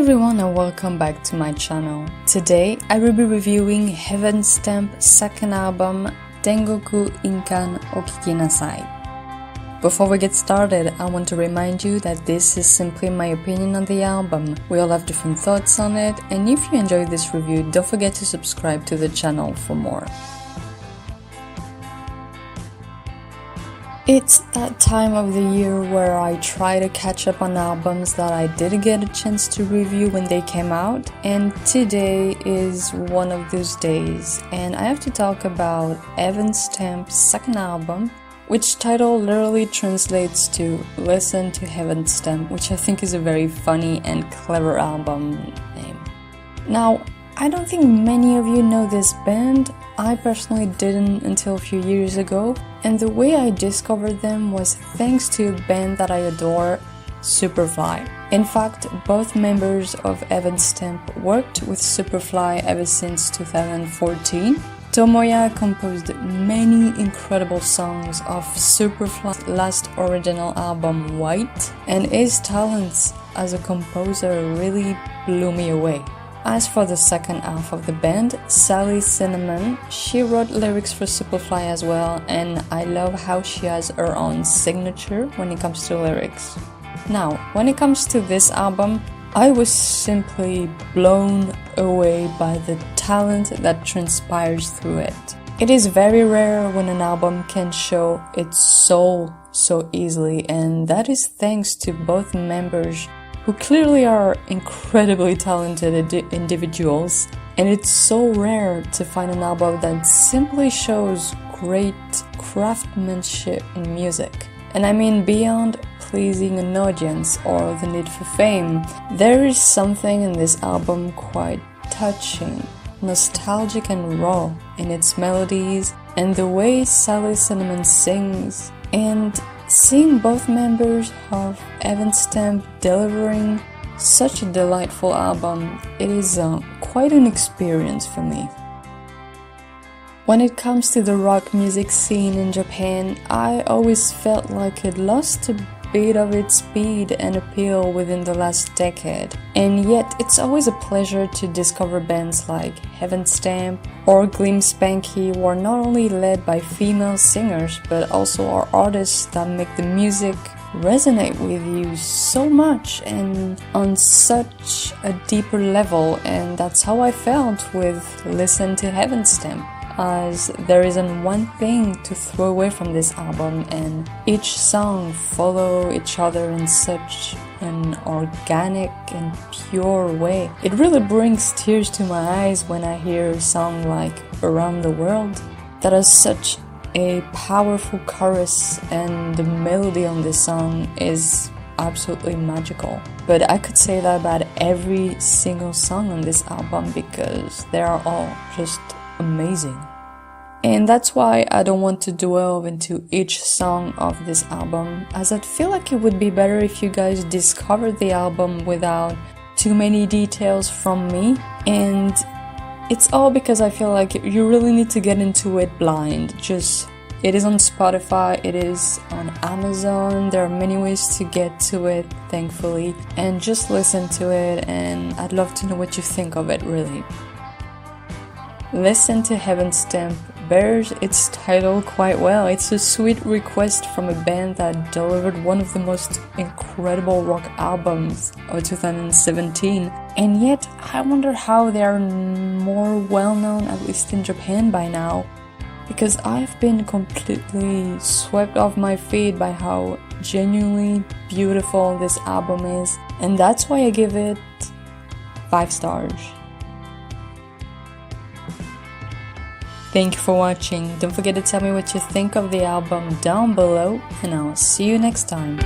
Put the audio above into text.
everyone and welcome back to my channel. Today I will be reviewing Heavenstamp second album Tengoku Inkan o Kiki Nasai. Before we get started, I want to remind you that this is simply my opinion on the album. We all have different thoughts on it, and if you enjoyed this review, don't forget to subscribe to the channel for more. It's that time of the year where I try to catch up on albums that I didn't get a chance to review when they came out, and today is one of those days, and I have to talk about Heavenstamp's second album, which title literally translates to Listen to Heavenstamp, which I think is a very funny and clever album name. Now, I don't think many of you know this band. I personally didn't until a few years ago, and the way I discovered them was thanks to a band that I adore, Superfly. In fact, both members of Heavenstamp worked with Superfly ever since 2014. Tomoya composed many incredible songs off Superfly's last original album, White, and his talents as a composer really blew me away. As for the second half of the band, Sally Cinnamon, she wrote lyrics for Superfly as well, and I love how she has her own signature when it comes to lyrics. Now, when it comes to this album, I was simply blown away by the talent that transpires through it. It is very rare when an album can show its soul so easily, and that is thanks to both members who clearly are incredibly talented individuals, and it's so rare to find an album that simply shows great craftsmanship in music. And I mean beyond pleasing an audience or the need for fame, there is something in this album quite touching, nostalgic and raw in its melodies and the way Sally Cinnamon sings, and seeing both members of Heavenstamp delivering such a delightful album, it is quite an experience for me. When it comes to the rock music scene in Japan, I always felt like it lost a bit of its speed and appeal within the last decade, and yet it's always a pleasure to discover bands like Heavenstamp or Glim Spanky, who are not only led by female singers but also are artists that make the music resonate with you so much and on such a deeper level, and that's how I felt with Listen to Heavenstamp, as there isn't one thing to throw away from this album, and each song follow each other in such an organic and pure way. It really brings tears to my eyes when I hear a song like Around the World that has such a powerful chorus, and the melody on this song is absolutely magical. But I could say that about every single song on this album because they are all just amazing. And that's why I don't want to delve into each song of this album, as I feel like it would be better if you guys discovered the album without too many details from me, and it's all because I feel like you really need to get into it blind. It is on Spotify, it is on Amazon, there are many ways to get to it, thankfully, and just listen to it, and I'd love to know what you think of it, really. Listen to Heavenstamp bears its title quite well. It's a sweet request from a band that delivered one of the most incredible rock albums of 2017, and yet I wonder how they are more well known, at least in Japan by now, because I've been completely swept off my feet by how genuinely beautiful this album is, and that's why I give it 5 stars. Thank you for watching. Don't forget to tell me what you think of the album down below, and I'll see you next time.